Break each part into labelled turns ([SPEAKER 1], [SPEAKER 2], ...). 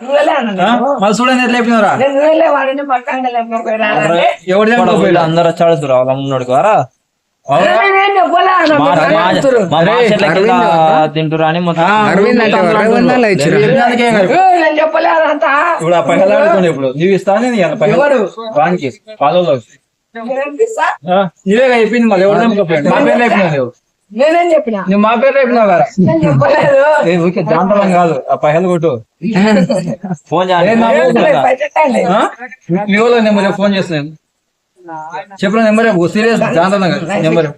[SPEAKER 1] మళ్ళీ చూడండి ఎట్లా అయిపోయినరా ఎవరి అందరు వచ్చాడు వాళ్ళ మున్నోడు కారా తింటురా అని ఇప్పుడు నీవు ఇస్తాను నీవే అయిపోయింది మళ్ళీ ఎవరు మా పేర్లు అయిపోయినావు
[SPEAKER 2] నేనేం చెప్పినా
[SPEAKER 1] నువ్వు మా పేర్లు అయిపోయినావు కదా జాంతలం కాదు ఆ పైసలు కొట్టు ఫోన్ నెంబర్ ఫోన్ చేస్తున్నాను చెప్పిన నెంబర్ సీరియస్ జాంతలం నెంబర్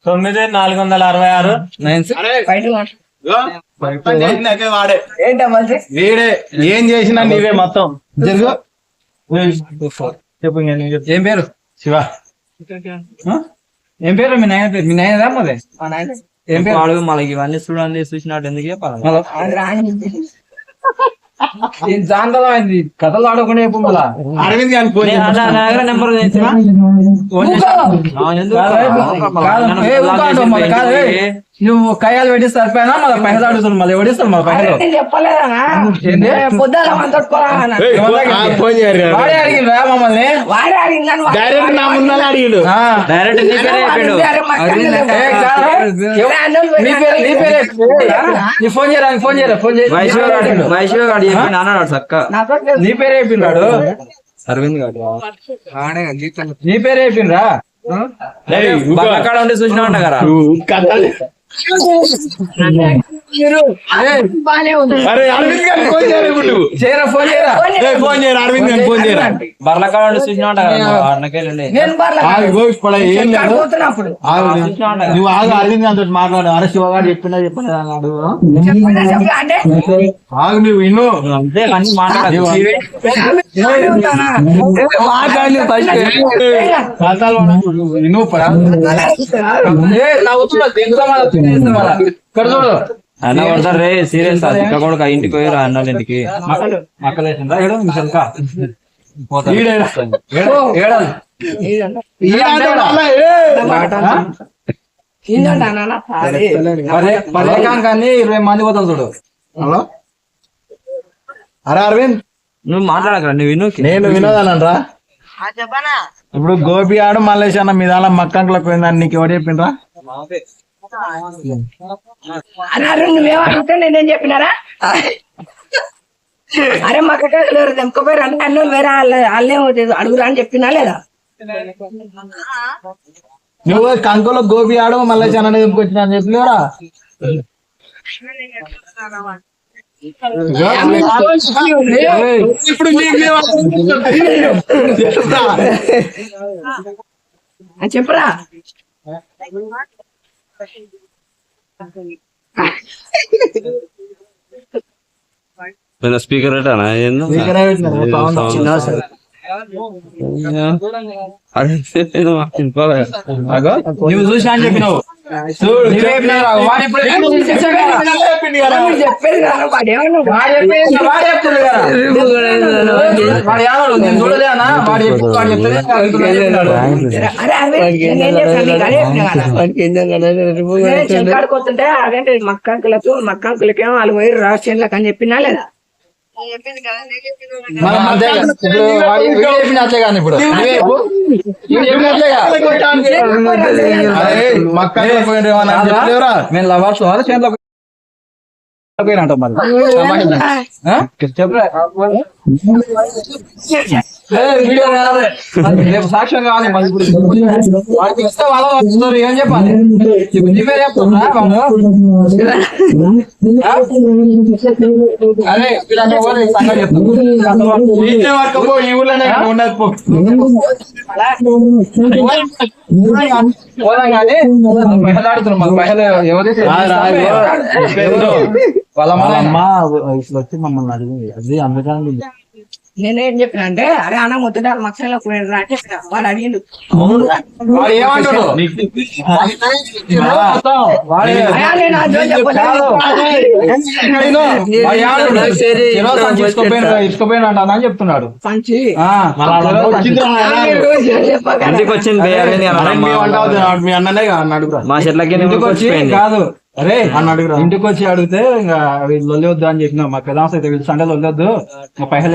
[SPEAKER 3] 9496 వీడే ఏం చేసినా నీవే మొత్తం జరుగు చెప్పు
[SPEAKER 1] ఏం పేరు
[SPEAKER 3] శివ
[SPEAKER 1] ఏం పేరు మీ నాయన పేరు మీ నాయన మళ్ళీ ఏం పేరు
[SPEAKER 4] అడుగు మళ్ళీ ఇవన్నీ చూడండి చూసినట్టు ఎందుకు చెప్పాలి
[SPEAKER 1] జాంతలం అయింది కథలు ఆడకుండా చెప్పు మళ్ళా
[SPEAKER 3] అరవింద్ గారి ఫోన్
[SPEAKER 4] నెంబర్
[SPEAKER 1] నువ్వు కయ్యాలు పెట్టి సరిపోయినా మళ్ళీ పైసలు అడుగుతాను మళ్ళీ ఎవడిస్తాను మళ్ళీ పైసలు
[SPEAKER 3] ఫోన్ చేయరు
[SPEAKER 1] వాడే అడిగిండ్రా మమ్మల్ని
[SPEAKER 3] డైరెక్ట్ నా ముందు అడిగాడు
[SPEAKER 4] డైరెక్ట్
[SPEAKER 1] నీ ఫోన్ చేయరా ఫోన్ చేయరా ఫోన్ చేసి
[SPEAKER 4] అన్నాడు చక్క
[SPEAKER 1] నీ పేరు అయిపోయినాడు
[SPEAKER 4] అరవింద్ గారు
[SPEAKER 1] నీ పేరు అయిపోయినరా
[SPEAKER 4] బల్లకాడ ఉండి చూసినా ఉంటా కదా
[SPEAKER 3] అరే అరవింద్ గారికి ఫోన్ చేయరా నువ్వు
[SPEAKER 1] చేయరా ఫోన్ చేయరా
[SPEAKER 3] ఫోన్ చేయరా అరవింద్ గారికి ఫోన్ చేయరా
[SPEAKER 4] బర్లకాడ ఉండి చూసినా ఉంటా కదా అన్నకెళ్ళండి
[SPEAKER 3] ఏం లేదు నువ్వు ఆగు అరవింద్ గారితో మాట్లాడు అరే శివగాడు చెప్పినా అన్నాడు ఆగు నువ్వు విను
[SPEAKER 4] అంతే కానీ మాట్లాడు అన్న కొడతారు రే సీరియస్ ఇంకా కూడా ఇంటికి పోయి అన్నాడు ఇంటికి
[SPEAKER 1] మక్కలేసిందా కానీ 20 మంది పోతాం చూడు
[SPEAKER 3] హలో అరే అరవింద్
[SPEAKER 4] నువ్వు మాట్లాడకరా నువ్వు విను
[SPEAKER 3] నేను వినోదానరా ఇప్పుడు గోపి ఆడు మల్లేష్ అన్న మీ దాని మక్కంకులకు పోయిందని నీకు ఎవరు చెప్పిండ్రా
[SPEAKER 2] అన్నారు నువ్వేమంటే నేనేం చెప్పినారా అరే మాకు తెంపుకోపోయారు అంటే అన్న వేరే వాళ్ళే అడుగురా అని చెప్పినా లేదా
[SPEAKER 3] నువ్వు కంకులో గోపి ఆడు మల్లేష్ అన్న తెంపుకొచ్చినా అని చెప్పినవరా ఇప్పుడు
[SPEAKER 2] చెప్పరా
[SPEAKER 4] స్పీకర్
[SPEAKER 1] నువ్వు చూసినా అని చెప్పినావు
[SPEAKER 2] చెంకాడుకోతుంటే అదేంటి మక్కంకులకేమో వాళ్ళు పోయి రాష్ట్రంలోకి అని చెప్పినా లేదా
[SPEAKER 1] మేము లవర్స్ చేతిలో పోయినట్టు మరి చెప్పరా రేపు సాక్ష్యం కావాలి మరి ఇప్పుడు వాడికి ఇస్తే వాళ్ళ వస్తున్నారు ఏం చెప్పాలి నీ పేరు చెప్తున్నా అరే సంగతి చెప్తాను
[SPEAKER 3] ఈ ఊళ్ళోనే ఉండదు
[SPEAKER 1] పోదాం కానీ మహిళాడుతున్నాం మాకు మహిళ ఎవరైతే వాళ్ళ
[SPEAKER 3] అమ్మ వచ్చి మమ్మల్ని అడిగింది అది అందుకని
[SPEAKER 2] నేనేం చెప్పిన అంటే అరే అన్న ముద్ద మక్షంలో పోయిన అంటే వాడు అడిగిండు
[SPEAKER 1] వాడు ఏమంటాడు ఇసుకపోయినా అని చెప్తున్నాడు
[SPEAKER 2] పంచి
[SPEAKER 4] ఇంటికి వచ్చింది
[SPEAKER 3] మీ అన్ననే అన్నాడు
[SPEAKER 4] మా చెట్లకి
[SPEAKER 1] ఇంటికి వచ్చి కాదు అరే
[SPEAKER 3] అని అడుగురా.
[SPEAKER 1] ఇంటికి వచ్చి అడిగితే ఇంకా వీళ్ళు లొల్లి వద్దు అని చెప్పినావు. మా పెదాంశ అయితే వీళ్ళు సండే లొల్లొద్దు, మా పైసలు